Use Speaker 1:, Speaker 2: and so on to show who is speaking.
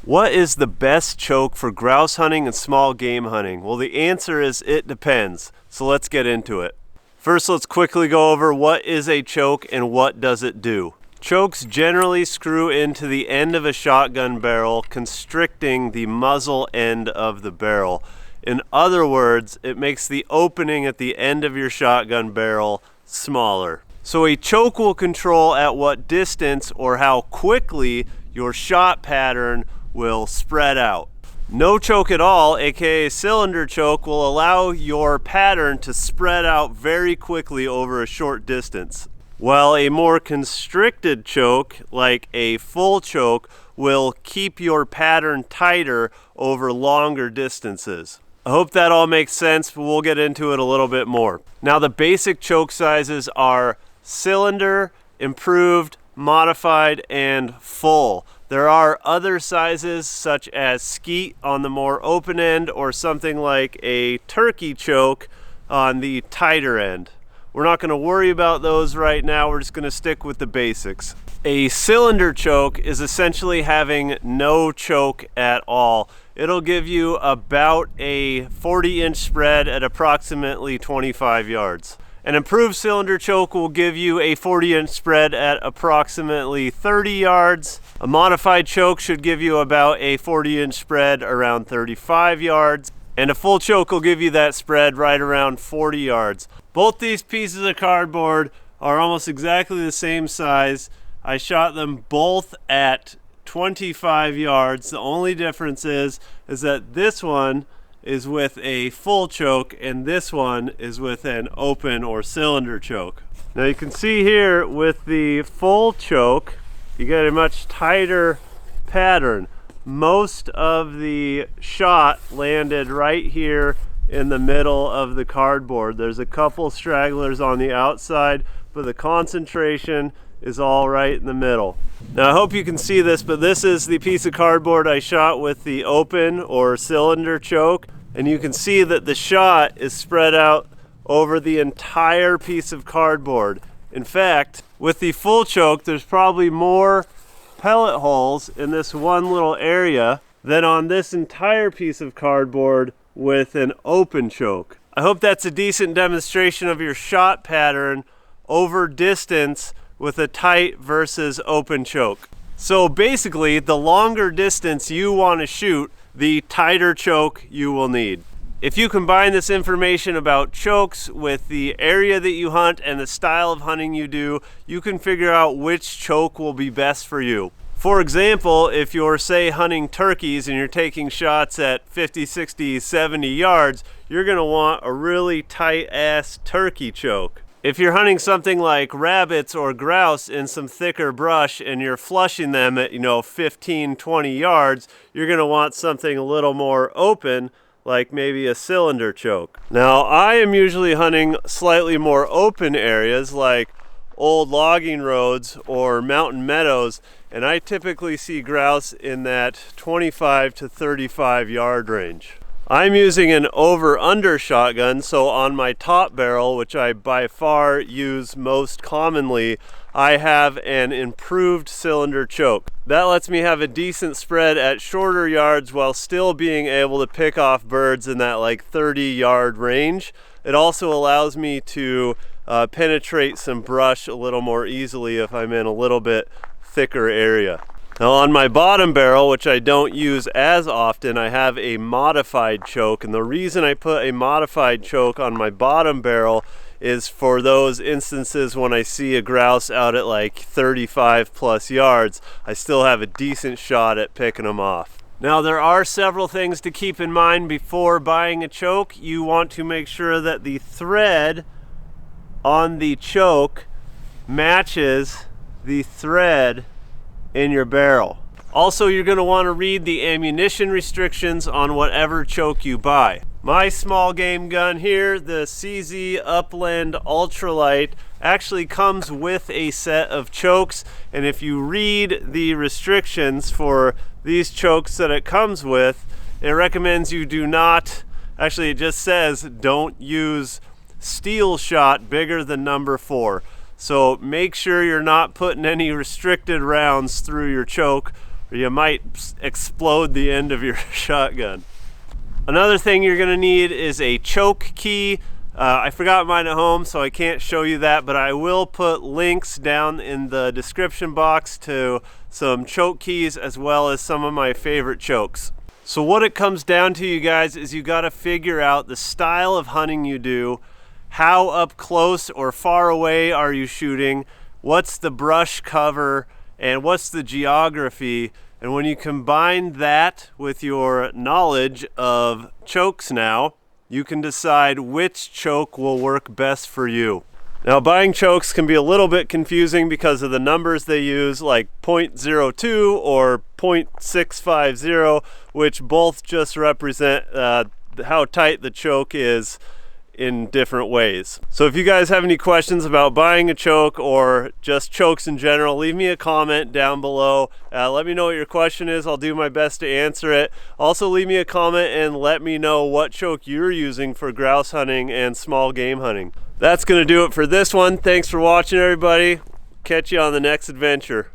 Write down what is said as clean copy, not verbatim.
Speaker 1: What is the best choke for grouse hunting and small game hunting? Well, the answer is it depends. So let's get into it. First, let's quickly go over what is a choke and what does it do. Chokes generally screw into the end of a shotgun barrel, constricting the muzzle end of the barrel. In other words, it makes the opening at the end of your shotgun barrel smaller. So a choke will control at what distance or how quickly your shot pattern will spread out. No choke at all, aka cylinder choke, will allow your pattern to spread out very quickly over a short distance, while a more constricted choke, like a full choke, will keep your pattern tighter over longer distances. I hope that all makes sense, but we'll get into it a little bit more. Now, the basic choke sizes are cylinder, improved, modified, and full. There are other sizes such as skeet on the more open end or something like a turkey choke on the tighter end. We're not going to worry about those right now. We're just going to stick with the basics. A cylinder choke is essentially having no choke at all. It'll give you about a 40-inch spread at approximately 25 yards. An improved cylinder choke will give you a 40-inch spread at approximately 30 yards. A modified choke should give you about a 40-inch spread around 35 yards. And a full choke will give you that spread right around 40 yards. Both these pieces of cardboard are almost exactly the same size. I shot them both at 25 yards. The only difference is that this one is with a full choke and this one is with an open or cylinder choke. Now you can see here with the full choke, you get a much tighter pattern. Most of the shot landed right here in the middle of the cardboard. There's a couple stragglers on the outside, but the concentration is all right in the middle. Now I hope you can see this, but this is the piece of cardboard I shot with the open or cylinder choke, and you can see that the shot is spread out over the entire piece of cardboard. In fact, with the full choke, there's probably more pellet holes in this one little area than on this entire piece of cardboard with an open choke. I hope that's a decent demonstration of your shot pattern over distance with a tight versus open choke. So basically, the longer distance you want to shoot, the tighter choke you will need. If you combine this information about chokes with the area that you hunt and the style of hunting you do, you can figure out which choke will be best for you. For example, if you're, say, hunting turkeys and you're taking shots at 50, 60, 70 yards, you're going to want a really tight-ass turkey choke. If you're hunting something like rabbits or grouse in some thicker brush and you're flushing them at 15, 20 yards, you're going to want something a little more open, like maybe a cylinder choke. Now, I am usually hunting slightly more open areas like old logging roads or mountain meadows, and I typically see grouse in that 25 to 35 yard range. I'm using an over-under shotgun, so on my top barrel, which I by far use most commonly, I have an improved cylinder choke. That lets me have a decent spread at shorter yards while still being able to pick off birds in that like 30-yard range. It also allows me to penetrate some brush a little more easily if I'm in a little bit thicker area. Now on my bottom barrel, which I don't use as often, I have a modified choke, and the reason I put a modified choke on my bottom barrel is for those instances when I see a grouse out at like 35 plus yards, I still have a decent shot at picking them off. Now there are several things to keep in mind before buying a choke. You want to make sure that the thread on the choke matches the thread in your barrel. Also, you're going to want to read the ammunition restrictions on whatever choke you buy. My small game gun here, the CZ Upland Ultralight, actually comes with a set of chokes, and if you read the restrictions for these chokes that it comes with, it recommends you do not, actually it just says don't use steel shot bigger than number 4. So make sure you're not putting any restricted rounds through your choke or you might explode the end of your shotgun. Another thing you're gonna need is a choke key. I forgot mine at home, so I can't show you that, but I will put links down in the description box to some choke keys as well as some of my favorite chokes. So what it comes down to, you guys, is you gotta figure out the style of hunting you do, how up close or far away are you shooting, what's the brush cover, and what's the geography. And when you combine that with your knowledge of chokes now, you can decide which choke will work best for you. Now, buying chokes can be a little bit confusing because of the numbers they use, like 0.02 or 0.650, which both just represent how tight the choke is in different ways. So if you guys have any questions about buying a choke or just chokes in general, leave me a comment down below. Let me know what your question is. I'll do my best to answer it. Also, leave me a comment and let me know what choke you're using for grouse hunting and small game hunting. That's gonna do it for this one. Thanks for watching, everybody. Catch you on the next adventure.